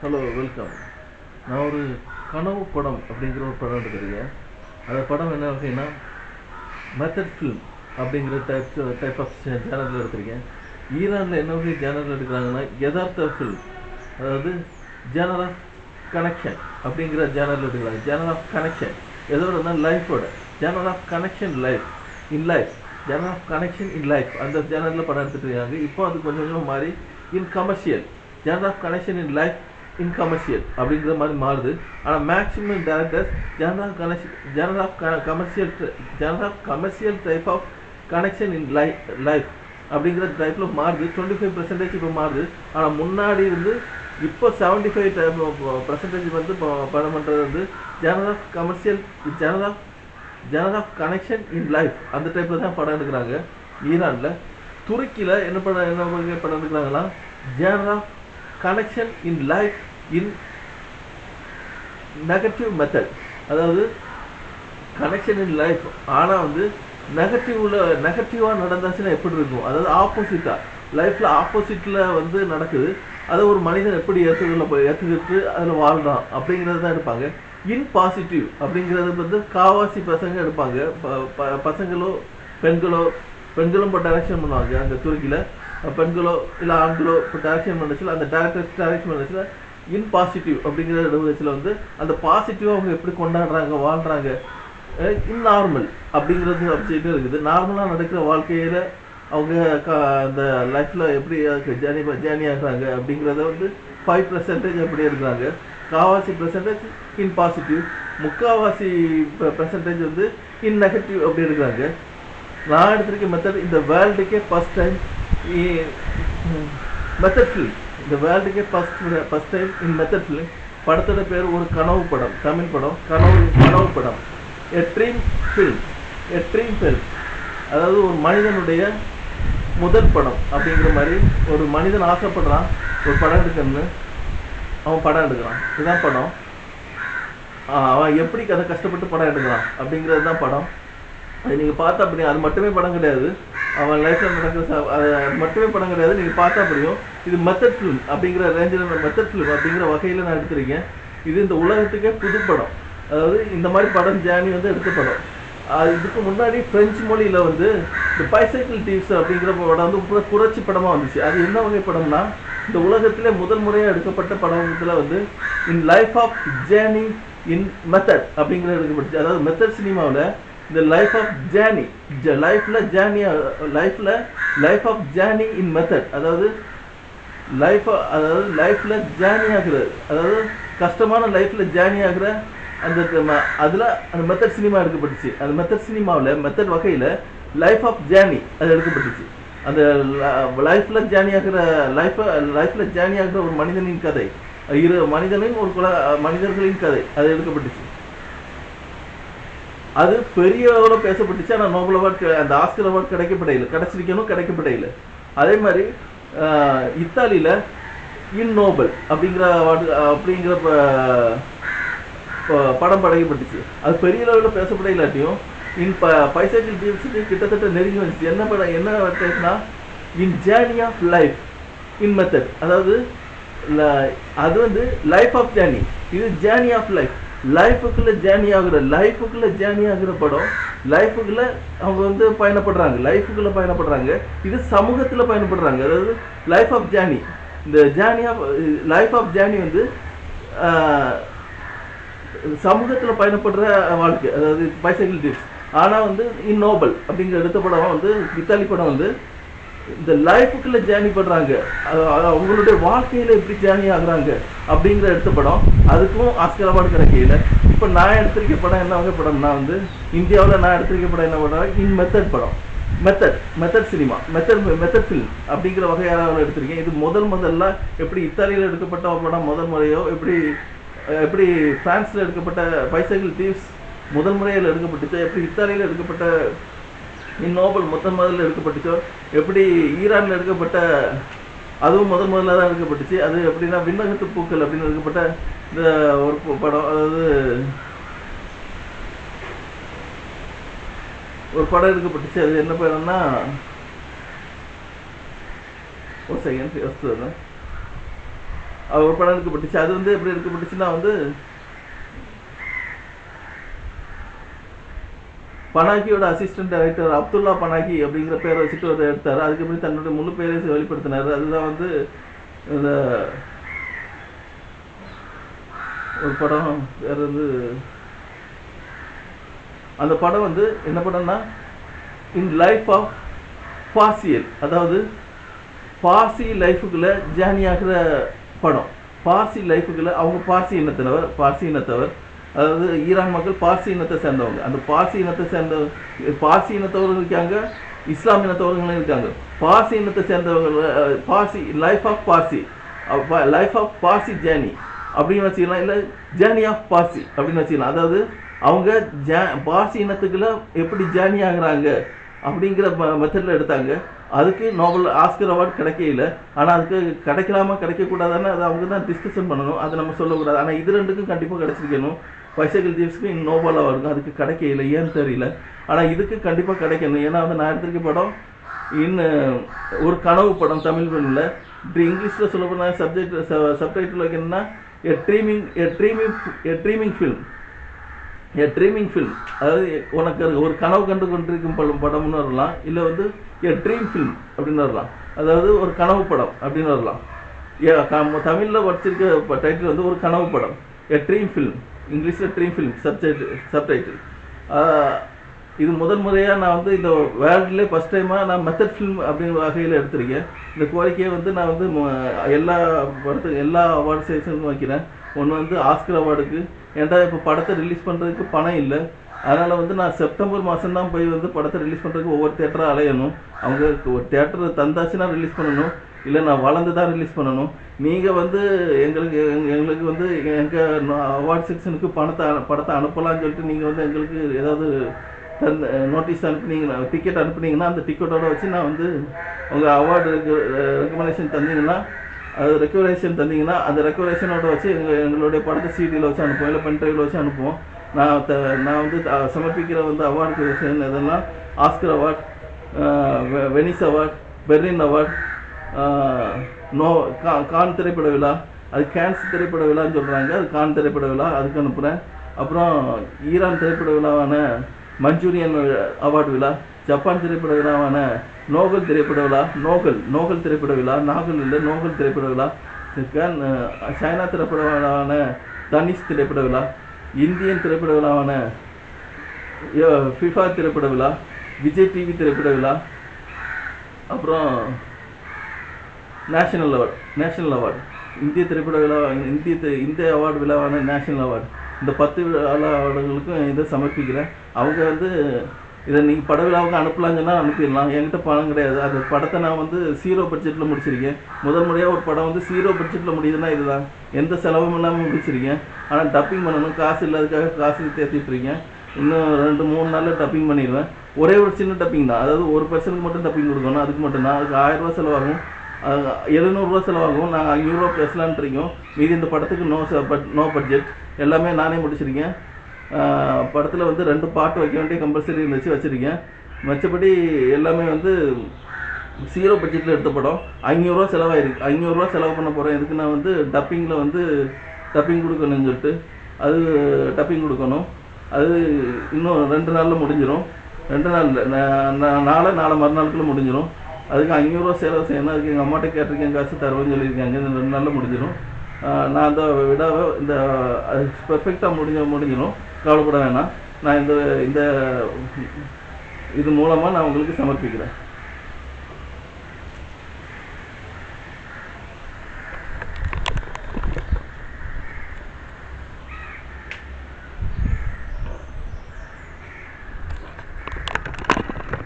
Hello welcome. நான் ஒரு கனவு படம் அப்படிங்கிற ஒரு படம் எடுக்கிறேன். அந்த படம் என்ன வகைன்னா மெத்தட் ஃபிலிம் அப்படிங்கிற டைப் ஆஃப் சேனலில் எடுத்திருக்கேன். ஈரானில் என்ன வகை சேனல் எடுக்கிறாங்கன்னா யதார்த்த ஃபிலிம், அதாவது ஜேனர் ஆஃப் கனெக்ஷன் அப்படிங்கிற சேனல் எடுக்கிறாங்க. ஜேனர் ஆஃப் கனெக்ஷன் எதோடனா லைஃபோட genre of connection life genre of connection in life அந்த சேனலில் படம் எடுத்துகிட்டு இருக்காங்க. இப்போ அது கொஞ்சம் கொஞ்சமாக மாறி in commercial genre of connection in life in commercial அப்படிங்கிற மாதிரி மாறுது. ஆனால் maximum directors genre of commercial type of connection in life அப்படிங்கிற டைப்பில் மாறுது. 25% இப்போ மாறுது. ஆனால் முன்னாடி இருந்து இப்போ 75% வந்து படம் பண்ணுறது வந்து genre of commercial genre of connection in life அந்த டைப்பில் தான் படம் எடுக்கிறாங்க. ஈரானில் துருக்கியில் என்ன படம் எடுக்கிறாங்கன்னா genre of connection in life in negative method, அதாவது கனெக்ஷன் இன் லைஃப் ஆனால் வந்து நெகட்டிவாக நடந்தாச்சுன்னா எப்படி இருக்கும், அதாவது ஆப்போசிட்டாக லைஃப்பில் ஆப்போசிட்டில் வந்து நடக்குது, அதை ஒரு மனிதன் எப்படி ஏற்றுக்கிட்டு அதில் வாழ்றான் அப்படிங்கிறது தான் எடுப்பாங்க. இன் பாசிட்டிவ் அப்படிங்கிறது வந்து காவாசி பசங்க எடுப்பாங்க. பசங்களோ பெண்களும் இப்போ டைரக்ஷன் பண்ணுவாங்க. அந்த துருக்கியில் பெண்களோ இல்லை ஆண்களோ இப்போ டைரக்ஷன் பண்ணுச்சுல அந்த டைரக்ஷன் பண்ணுச்சுல இன் பாசிட்டிவ் அப்படிங்கிற இடத்துல வந்து அந்த பாசிட்டிவாக அவங்க எப்படி கொண்டாடுறாங்க வாழ்கிறாங்க. இன் நார்மல் அப்படிங்கிறது சப்ஜெக்டும் இருக்குது. நார்மலாக நடக்கிற வாழ்க்கையில் அவங்க அந்த லைஃப்பில் எப்படி அதுக்கு ஜேர்னி ஆகுறாங்க அப்படிங்கிறத வந்து 5% அப்படி இருக்கிறாங்க. காவாசி பெர்சன்டேஜ் இன் பாசிட்டிவ், முக்கால்வாசி பெர்சன்டேஜ் வந்து இன் நெகட்டிவ் அப்படி இருக்கிறாங்க. நான் எடுத்திருக்க மெத்தட் இந்த வேர்ல்டுக்கே ஃபஸ்ட் டைம் மெத்தட் ஃபிலிம், இந்த வேர்ல்டுக்கே first time in method film. படத்தோட பேர் ஒரு கனவு படம், தமிழ் படம், கனவு படம், எ ட்ரீம் ஃபில்ம். அதாவது ஒரு மனிதனுடைய முதல் படம் அப்படிங்கிற மாதிரி ஒரு மனிதன் ஆசைப்படுறான் ஒரு படம் எடுக்கணும்னு, அவன் படம் எடுக்கிறான். இதுதான் படம். அவன் எப்படி அதை கஷ்டப்பட்டு படம் எடுக்கிறான் அப்படிங்கிறது தான் படம். அது நீங்கள் பார்த்தா அப்படி அது மட்டுமே படம் கிடையாது, அவன் லைஃப்பில் நடக்கிற அது மட்டுமே படம் கிடையாது. நீங்கள் பார்த்தா அப்படியும் இது மெத்தட் ஃபிலிம் அப்படிங்கிற ரேஞ்சில் மெத்தட் ஃபிலிம் அப்படிங்கிற வகையில் நான் எடுத்திருக்கேன். இது இந்த உலகத்துக்கே புது படம். அதாவது இந்த மாதிரி படம் ஜேர்னி வந்து எடுத்த படம். இதுக்கு முன்னாடி பிரெஞ்சு மொழியில் வந்து இந்த பைசைக்கிள் தீவ்ஸ் அப்படிங்கிற படம் வந்து புரட்சி படமாக வந்துச்சு. அது என்ன வகை படம்னா இந்த உலகத்திலே முதல் முறையாக எடுக்கப்பட்ட படத்தில் வந்து in life of journey in method அப்படிங்கிற எடுக்கப்பட்டுச்சு. அதாவது மெத்தட் சினிமாவில் இந்த life of journey life of journey in method, அதாவது லைஃப்பில் ஜேர்னி ஆகுறது, அதாவது கஷ்டமான லைஃப்பில் ஜேர்னி ஆகுற அந்த அதில் அந்த மெத்தட் சினிமா எடுக்கப்பட்டுச்சு. அந்த மெத்தட் சினிமாவில் மெத்தட் வகையில் லைஃப் ஆஃப் ஜேர்னி அது எடுக்கப்பட்டுச்சு. அந்த லைஃப்பில் ஜேர்னி ஆகுற ஒரு மனிதனின் கதை, மனிதர்களின் கதை அது எடுக்கப்பட்டுச்சு. அது பெரிய அளவில் பேசப்பட்டுச்சு. ஆனால் நோபல் அவார்டு அந்த ஆஸ்கர் அவார்டு கிடைக்கப்படையில. அதே மாதிரி இத்தாலியில் இன் நோபல் அப்படிங்கிற படம் படைக்கப்பட்டுச்சு. அது பெரிய அளவில் பேசப்படையிலாட்டியும் இன் பைசைக்கிள் தீவ்ஸுக்கு கிட்டத்தட்ட நெருங்கி வந்துச்சு. என்ன டைப்னா in journey of life in method, அதாவது அது வந்து லைஃப் ஆஃப் ஜேர்னி, இது ஜேர்னி ஆஃப் லைஃப், லைஃபுக்குள்ள ஜேர்னி ஆகுற படம். லைஃபுக்குள்ள அவங்க வந்து பயணப்படுறாங்க. இது சமூகத்தில் பயணப்படுறாங்க. அதாவது லைஃப் ஆஃப் ஜேர்னி, இந்த லைஃப் ஆஃப் ஜேர்னி வந்து சமூகத்தில் பயணப்படுற வாழ்க்கை, அதாவது பைசைக்கிள் டிப்ஸ். ஆனால் வந்து இன் நோபல் அப்படிங்கிற எடுத்த படம் வந்து இத்தாலி படம் வந்து இந்த லைஃபுக்குள்ள ஜேர்னி பண்ணுறாங்க, அவங்களுடைய வாழ்க்கையில் எப்படி ஜேர்னி ஆகுறாங்க அப்படிங்கிற எடுத்த படம். அதுக்கும் ஆஸ்கர் அவார்டு கிடைக்கல. இப்போ நான் எடுத்திருக்க படம் என்ன வகை படம்னா வந்து இந்தியாவில் நான் எடுத்திருக்க படம் என்ன படம் இன் மெத்தட் படம், மெத்தட் சினிமா, மெத்தட் ஃபிலிம் அப்படிங்கிற வகையாக எடுத்திருக்கேன். இது முதல்ல எப்படி இத்தாலியில் எடுக்கப்பட்ட படம் முதல் முறையோ, எப்படி பிரான்ஸில் எடுக்கப்பட்ட பைசைக்கிள் தீவ்ஸ் முதல் முறையில் எடுக்கப்பட்டுச்சோ, எப்படி இத்தாலியில் எடுக்கப்பட்ட இன் நோபல் முதல்ல எடுக்கப்பட்டுச்சோ, எப்படி ஈரானில் எடுக்கப்பட்ட அதுவும் முதல்ல தான் எடுக்கப்பட்டுச்சு. அது எப்படின்னா விண்ணகத்து பூக்கள் அப்படின்னு எடுக்கப்பட்ட இந்த ஒரு படம், அதாவது ஒரு படம் எடுக்கப்பட்டுச்சு. அது என்ன படம்னா ஒரு செகண்ட் யோசிச்சு ஒரு படம் எடுக்கப்பட்டுச்சு. அது வந்து எப்படி எடுக்கப்பட்டுச்சுன்னா வந்து பனாகியோட அசிஸ்டன்ட் டைரக்டர் அப்துல்லா பனாகி அப்படிங்கிற பேரை வச்சுட்டு ஒரு எடுத்தார். அதுக்கப்புறம் தன்னுடைய முழு பேரை வெளிப்படுத்தினார். அதுதான் வந்து இந்த ஒரு படம் வேறு வந்து அந்த படம் வந்து என்ன படம்னா இன் லைஃப் ஆஃப் பார்சியல், அதாவது பார்சி லைஃபுக்குள்ளே ஜேர்னி ஆகிற படம். பார்சி லைஃபுக்குள்ளே அவங்க பார்சி இனத்தவர், அதாவது ஈரான் மக்கள் பார்சி இனத்தை சேர்ந்தவங்க. அந்த பார்சி இனத்தை சேர்ந்த பார்சி இனத்தவர்கள் இருக்காங்க, இஸ்லாம் இனத்தவர்களும் இருக்காங்க. பார்சி இனத்தை சேர்ந்தவங்க Parsi life of Parsi journey அப்படின்னு வச்சுக்கலாம், இல்லை ஜேர்னி ஆஃப் பார்சி அப்படின்னு வச்சுக்கலாம். அதாவது அவங்க பார்சி இனத்துக்குள்ள எப்படி ஜேர்னி ஆகுறாங்க அப்படிங்கிற மெத்தடில் எடுத்தாங்க. அதுக்கு நோபல் ஆஸ்கர் அவார்டு கிடைக்கல. ஆனால் அதுக்கு கிடைக்கலாமா கிடைக்கக்கூடாதான்னு அதை அவங்க தான் டிஸ்கஷன் பண்ணணும், அதை நம்ம சொல்லக்கூடாது. ஆனால் இது ரெண்டுக்கும் கண்டிப்பாக கிடைச்சிருக்கணும். பைசைக்கிள் தீவ்ஸ்க்கு நோபல் அவார்டுக்கும் அதுக்கு கிடைக்கல, ஏன்னு தெரியல. ஆனால் இதுக்கு கண்டிப்பாக கிடைக்கணும். ஏன்னா வந்து நான் எடுத்திருக்க படம் ஒரு கனவு படம், தமிழ் ஃபிலிமில். இப்படி இங்கிலீஷில் சொல்ல போனால் சப்டைட்டில் வைக்கணும்னா எ ட்ரீமிங் ஃபில்ம், அதாவது உனக்கு ஒரு கனவு கண்டு கொண்டிருக்கும் படம்னு வரலாம், இல்லை வந்து எ ட்ரீம் ஃபில்ம் அப்படின்னு வரலாம், அதாவது ஒரு கனவு படம் அப்படின்னு வரலாம். தமிழில் வச்சிருக்க டைட்டில் வந்து ஒரு கனவு படம், எ ட்ரீம் ஃபில்ம், இங்கிலீஷில் ட்ரீம் ஃபில்ம் சப்டைட்டில். இது முதல் முறையாக நான் வந்து இந்த வேர்ல்ட்லேயே ஃபஸ்ட் டைமாக நான் மெத்தட் ஃபில்ம் அப்படிங்கிற வகையில் எடுத்திருக்கேன். இந்த கோரிக்கையை வந்து நான் வந்து எல்லா அவார்டு செக்ஷனுக்கும் வைக்கிறேன். ஒன்று வந்து ஆஸ்கர் அவார்டுக்கு, ஏன்டா இப்போ படத்தை ரிலீஸ் பண்ணுறதுக்கு பணம் இல்லை. அதனால் வந்து நான் செப்டம்பர் மாதம்தான் போய் வந்து படத்தை ரிலீஸ் பண்ணுறதுக்கு ஒவ்வொரு தேட்டராக அலையணும். அவங்க ஒரு தேட்டரை தந்தாச்சுன்னா ரிலீஸ் பண்ணணும், இல்லை நான் வளர்ந்து தான் ரிலீஸ் பண்ணணும். நீங்கள் வந்து எங்களுக்கு வந்து எங்கள் அவார்ட் செக்ஷனுக்கு படத்தை அனுப்பலான்னு சொல்லிட்டு நீங்கள் வந்து எங்களுக்கு ஏதாவது நோட்டீஸ் அனுப்புனீங்கன்னா, டிக்கெட் அனுப்புனீங்கன்னா அந்த டிக்கெட்டோட வச்சு நான் வந்து உங்கள் அவார்டு ரெக்கமெண்டேஷன் தந்தீங்கன்னா, அது ரெக்கவரேஷன் தந்தீங்கன்னா அந்த ரெக்கவரேஷனோட வச்சு எங்களுடைய படத்தை சிடியில் வச்சு அனுப்புவோம், இல்லை பென்ட்ரைவில் வச்சு அனுப்புவோம். நான் வந்து சமர்ப்பிக்கிற வந்து அவார்டு இதெல்லாம் Oscar award, Venice award, Berlin award, Cannes திரைப்பட விழா, அது கேன்ஸ் திரைப்பட விழான்னு சொல்கிறாங்க, அது கான் திரைப்பட விழா, அதுக்கு அனுப்புகிறேன். அப்புறம் ஈரான் திரைப்பட விழாவான மஞ்சூரியன் அவார்டு விழா, ஜப்பான் திரைப்பட விழாவான நோகல் திரைப்பட விழா, நோகல் திரைப்பட விழா, நோகல் திரைப்பட விழா, சைனா திரைப்பட விழாவான தனிஷ் திரைப்பட விழா, இந்தியன் திரைப்பட விழாவான ஃபிஃபா திரைப்பட விழா, விஜய் டிவி திரைப்பட விழா, அப்புறம் நேஷனல் அவார்டு, இந்திய திரைப்பட விழா, இந்திய அவார்டு விழாவான நேஷனல் அவார்டு. இந்த 10 அவார்டுகளுக்கும் இதை சமர்ப்பிக்கிறேன். அவங்க வந்து இதை நீங்கள் பட விழாவுக்கு அனுப்பலான்னு சொன்னால் அனுப்பிடலாம், என்கிட்ட பணம் கிடையாது. அந்த படத்தை நான் வந்து 0 பட்ஜெட்டில் முடிச்சிருக்கேன். முதல் முறையாக ஒரு படம் வந்து 0 பட்ஜெட்டில் முடியுதுன்னா இதுதான், எந்த செலவும் இல்லாமல் முடிச்சிருக்கேன். ஆனால் டப்பிங் பண்ணணும், காசு இல்லாததுக்காக காசு தேர்த்திட்டுருக்கேன். இன்னும் 2-3 நாளில் டப்பிங் பண்ணிடுவேன். ஒரே ஒரு சின்ன டப்பிங் தான், அதாவது ஒரு பர்சனுக்கு மட்டும் டப்பிங் கொடுக்கணும். அதுக்கு மட்டும்தான், அதுக்கு 1000 ரூபா செலவாகும், 700 ரூபா செலவாகும். நான் 500 ரூபா பேசலான்ட்டு இருக்கோம். மீதி இந்த படத்துக்கு நோ பட்ஜெட், எல்லாமே நானே முடிச்சிருக்கேன். படத்தில் வந்து 2 பாட்டு வைக்க வேண்டிய கம்பல்சரி இருந்துச்சு, வச்சுருக்கேன். மற்றபடி எல்லாமே வந்து 0 பட்ஜெட்டில் எடுத்த படம். 500 ரூபா செலவாயிருக்கு. 500 ரூபா செலவு பண்ண போகிறேன். இதுக்கு நான் வந்து டப்பிங்கில் வந்து டப்பிங் கொடுக்கணும்னு சொல்லிட்டு அது டப்பிங் கொடுக்கணும். அது இன்னும் 2 நாளில் முடிஞ்சிடும். 2 நாளில் நாளை மறுநாளுக்குள்ளே முடிஞ்சிடும். அதுக்கு 500 ரூபா செலவு செய்யணும். அதுக்கு எங்கள் அம்மாட்ட கேட்டிருக்கேன், காசு தருவேன்னு சொல்லியிருக்காங்க. இந்த 2 நாளில் முடிஞ்சிடும். நான் அந்த விடாவை இந்த பெர்ஃபெக்டாக முடிஞ்சிடும், கவலைப்பட வேணாம். நான் இந்த இது மூலமாக நான் உங்களுக்கு சமர்ப்பிக்கிறேன்.